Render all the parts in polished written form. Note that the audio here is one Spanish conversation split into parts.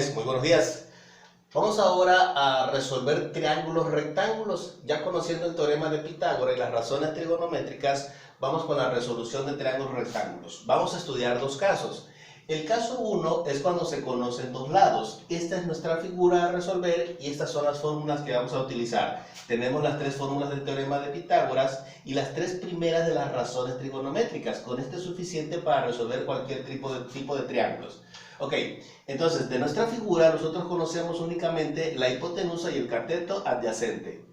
es? Muy buenos días. Vamos ahora a resolver triángulos rectángulos. Ya conociendo el teorema de Pitágoras y las razones trigonométricas, vamos con la resolución de triángulos rectángulos. Vamos a estudiar dos casos. El caso 1 es cuando se conocen dos lados. Esta es nuestra figura a resolver y estas son las fórmulas que vamos a utilizar. Tenemos las tres fórmulas del teorema de Pitágoras y las tres primeras de las razones trigonométricas. Con esto es suficiente para resolver cualquier tipo de triángulos. Ok, entonces de nuestra figura nosotros conocemos únicamente la hipotenusa y el cateto adyacente.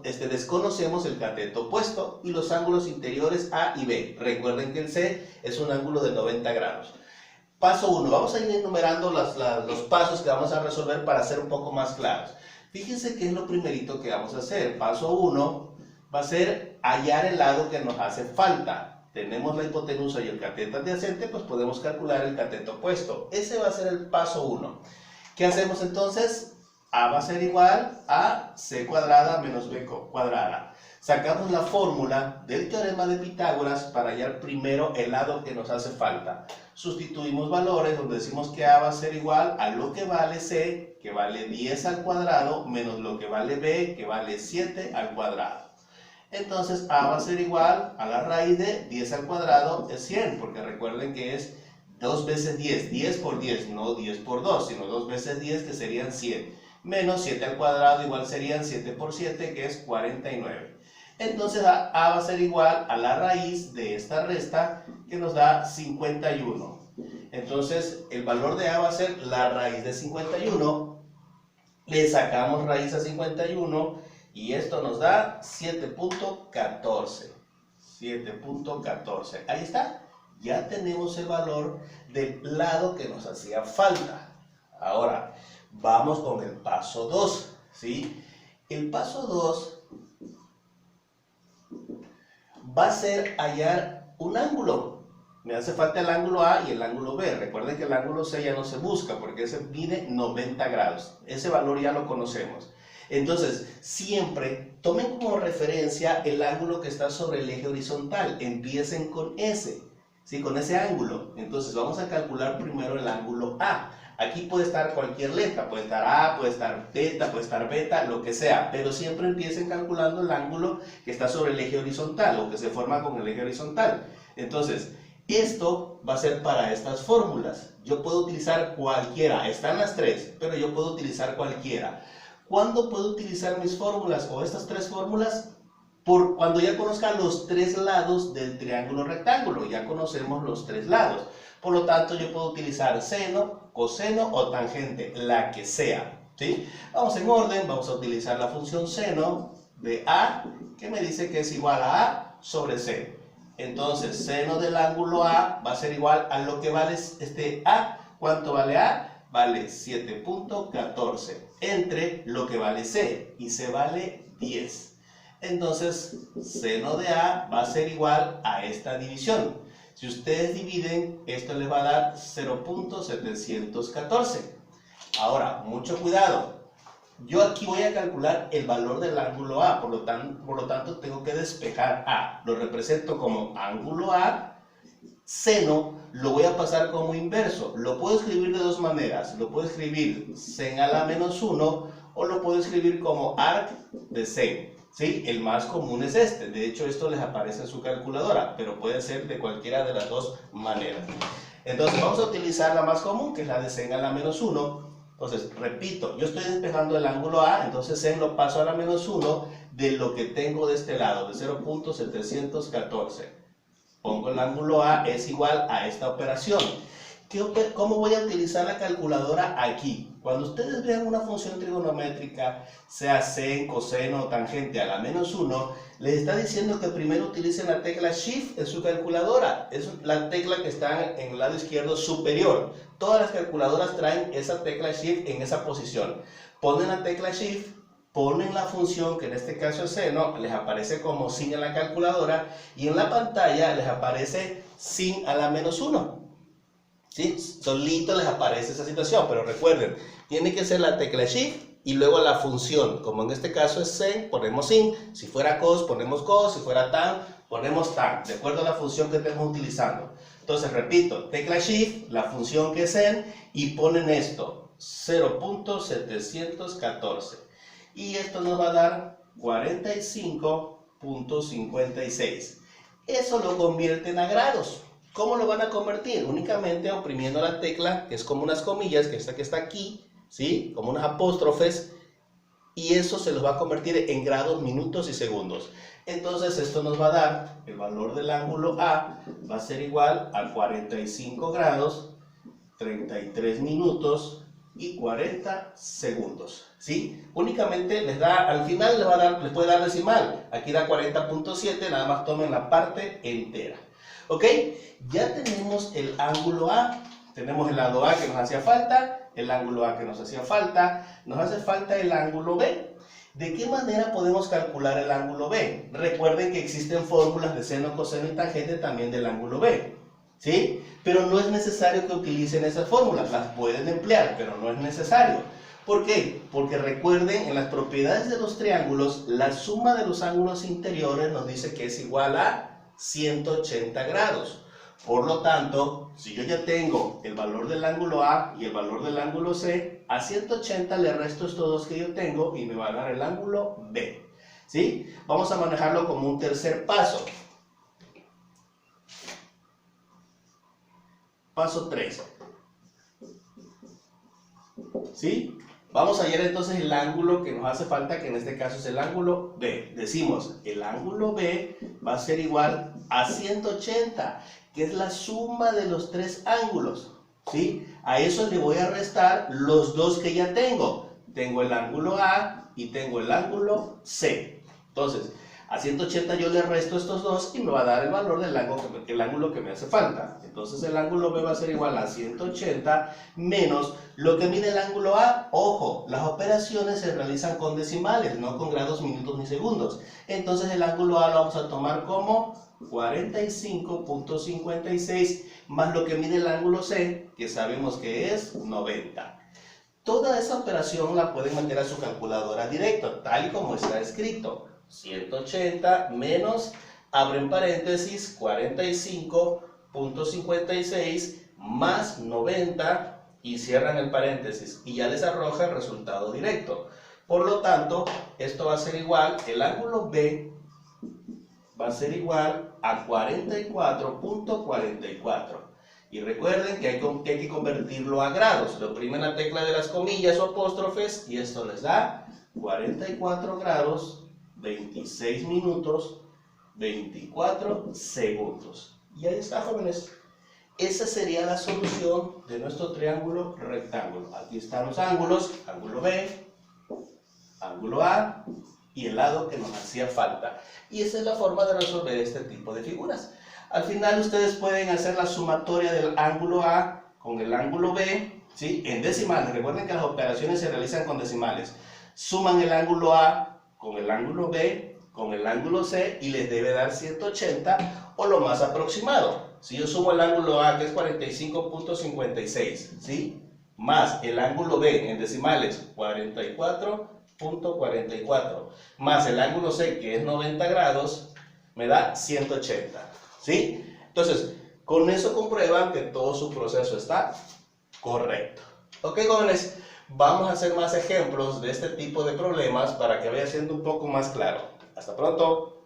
Desconocemos el cateto opuesto y los ángulos interiores A y B. Recuerden que el C es un ángulo de 90 grados. Paso 1. Vamos a ir enumerando los pasos que vamos a resolver para ser un poco más claros. Fíjense qué es lo primerito que vamos a hacer. Paso 1 va a ser hallar el lado que nos hace falta. Tenemos la hipotenusa y el cateto adyacente, pues podemos calcular el cateto opuesto. Ese va a ser el paso 1. ¿Qué hacemos entonces? A va a ser igual a C cuadrada menos B cuadrada. Sacamos la fórmula del teorema de Pitágoras para hallar primero el lado que nos hace falta. Sustituimos valores donde decimos que A va a ser igual a lo que vale C, que vale 10 al cuadrado, menos lo que vale B, que vale 7 al cuadrado. Entonces A va a ser igual a la raíz de 10 al cuadrado es 100, porque recuerden que es 2 veces 10, 10 por 10, no 10 por 2, sino 2 veces 10 que serían 100. Menos 7 al cuadrado igual serían 7 por 7 que es 49. Entonces A va a ser igual a la raíz de esta resta que nos da 51. Entonces el valor de A va a ser la raíz de 51. Le sacamos raíz a 51 y esto nos da 7.14. 7.14. Ahí está. Ya tenemos el valor del lado que nos hacía falta. Ahora vamos con el paso 2. ¿Sí? El paso 2 va a ser hallar un ángulo. Me hace falta el ángulo A y el ángulo B. Recuerden que el ángulo C ya no se busca porque ese mide 90 grados. Ese valor ya lo conocemos. Entonces, siempre tomen como referencia el ángulo que está sobre el eje horizontal. Empiecen con ese, ¿sí? Con ese ángulo. Entonces, vamos a calcular primero el ángulo A. Aquí puede estar cualquier letra, puede estar A, puede estar teta, puede estar beta, lo que sea, pero siempre empiecen calculando el ángulo que está sobre el eje horizontal o que se forma con el eje horizontal. Entonces, esto va a ser para estas fórmulas. Yo puedo utilizar cualquiera, están las tres, pero yo puedo utilizar cualquiera. ¿Cuándo puedo utilizar mis fórmulas o estas tres fórmulas? Cuando ya conozca los tres lados del triángulo rectángulo, ya conocemos los tres lados. Por lo tanto, yo puedo utilizar seno, coseno o tangente, la que sea. ¿Sí? Vamos en orden, vamos a utilizar la función seno de A, que me dice que es igual a A sobre C. Entonces, seno del ángulo A va a ser igual a lo que vale este A. ¿Cuánto vale A? Vale 7.14 entre lo que vale C, y C vale 10. Entonces, seno de A va a ser igual a esta división. Si ustedes dividen, esto les va a dar 0.714. Ahora, mucho cuidado. Yo aquí voy a calcular el valor del ángulo A, por lo tanto tengo que despejar A. Lo represento como ángulo A, seno lo voy a pasar como inverso. Lo puedo escribir de dos maneras. Lo puedo escribir sen a la menos 1 o lo puedo escribir como arc de sen. ¿Sí? El más común es este. De hecho, esto les aparece en su calculadora, pero puede ser de cualquiera de las dos maneras. Entonces, vamos a utilizar la más común, que es la de sen a la menos 1. Entonces, repito, yo estoy despejando el ángulo A, entonces sen lo paso a la menos 1 de lo que tengo de este lado, de 0.714. Pongo el ángulo A es igual a esta operación. ¿Cómo voy a utilizar la calculadora aquí? Cuando ustedes vean una función trigonométrica, sea sen, coseno o tangente a la menos 1, les está diciendo que primero utilicen la tecla Shift en su calculadora. Es la tecla que está en el lado izquierdo superior. Todas las calculadoras traen esa tecla Shift en esa posición. Ponen la tecla Shift, ponen la función, que en este caso es seno, les aparece como sin en la calculadora, y en la pantalla les aparece sin a la menos 1. ¿Sí? Solito les aparece esa situación, pero recuerden, tiene que ser la tecla Shift y luego la función. Como en este caso es sen, ponemos sin. Si fuera cos, ponemos cos. Si fuera tan, ponemos tan, de acuerdo a la función que estemos utilizando. Entonces, repito, tecla Shift, la función que es sen, y ponen esto. 0.714. Y esto nos va a dar 45.56. Eso lo convierten a grados. ¿Cómo lo van a convertir? Únicamente oprimiendo la tecla, que es como unas comillas, que está aquí, ¿sí? Como unas apóstrofes, y eso se los va a convertir en grados, minutos y segundos. Entonces esto nos va a dar, el valor del ángulo A va a ser igual a 45 grados, 33 minutos y 40 segundos, ¿sí? Únicamente les da, al final les puede dar decimal. Aquí da 40.7, nada más tomen la parte entera. ¿Ok? Ya tenemos el ángulo A, tenemos el lado A que nos hacía falta, el ángulo A que nos hacía falta, nos hace falta el ángulo B. ¿De qué manera podemos calcular el ángulo B? Recuerden que existen fórmulas de seno, coseno y tangente también del ángulo B, ¿sí? Pero no es necesario que utilicen esas fórmulas, las pueden emplear, pero no es necesario. ¿Por qué? Porque recuerden, en las propiedades de los triángulos, la suma de los ángulos interiores nos dice que es igual a 180 grados. Por lo tanto, si yo ya tengo el valor del ángulo A y el valor del ángulo C, a 180 le resto estos dos que yo tengo y me va a dar el ángulo B, ¿sí? Vamos a manejarlo como un tercer paso. Paso 3. ¿Sí? Vamos a hallar entonces el ángulo que nos hace falta, que en este caso es el ángulo B. Decimos, el ángulo B va a ser igual a 180, que es la suma de los tres ángulos, ¿sí? A eso le voy a restar los dos que ya tengo. Tengo el ángulo A y tengo el ángulo C. Entonces, a 180 yo le resto estos dos y me va a dar el valor del ángulo que me hace falta. Entonces el ángulo B va a ser igual a 180 menos lo que mide el ángulo A. Ojo, las operaciones se realizan con decimales, no con grados, minutos ni segundos. Entonces el ángulo A lo vamos a tomar como 45.56 más lo que mide el ángulo C, que sabemos que es 90. Toda esa operación la pueden meter a su calculadora directo, tal y como está escrito. 180 menos, abren paréntesis, 45.56 más 90 y cierran el paréntesis y ya les arroja el resultado directo. Por lo tanto, esto va a ser igual, el ángulo B va a ser igual a 44.44. Y recuerden que hay que convertirlo a grados. Le oprimen la tecla de las comillas o apóstrofes y esto les da 44 grados, 26 minutos, 24 segundos. Y ahí está, jóvenes. Esa sería la solución de nuestro triángulo rectángulo. Aquí están los ángulos, ángulo B, ángulo A y el lado que nos hacía falta. Y esa es la forma de resolver este tipo de figuras. Al final ustedes pueden hacer la sumatoria del ángulo A con el ángulo B, ¿sí? En decimales. Recuerden que las operaciones se realizan con decimales. Suman el ángulo A con el ángulo B, con el ángulo C y les debe dar 180 o lo más aproximado. Si yo sumo el ángulo A, que es 45.56, ¿sí? Más el ángulo B en decimales, 44.44, más el ángulo C, que es 90 grados, me da 180, ¿sí? Entonces, con eso comprueban que todo su proceso está correcto. Ok, jóvenes. Vamos a hacer más ejemplos de este tipo de problemas para que vaya siendo un poco más claro. Hasta pronto.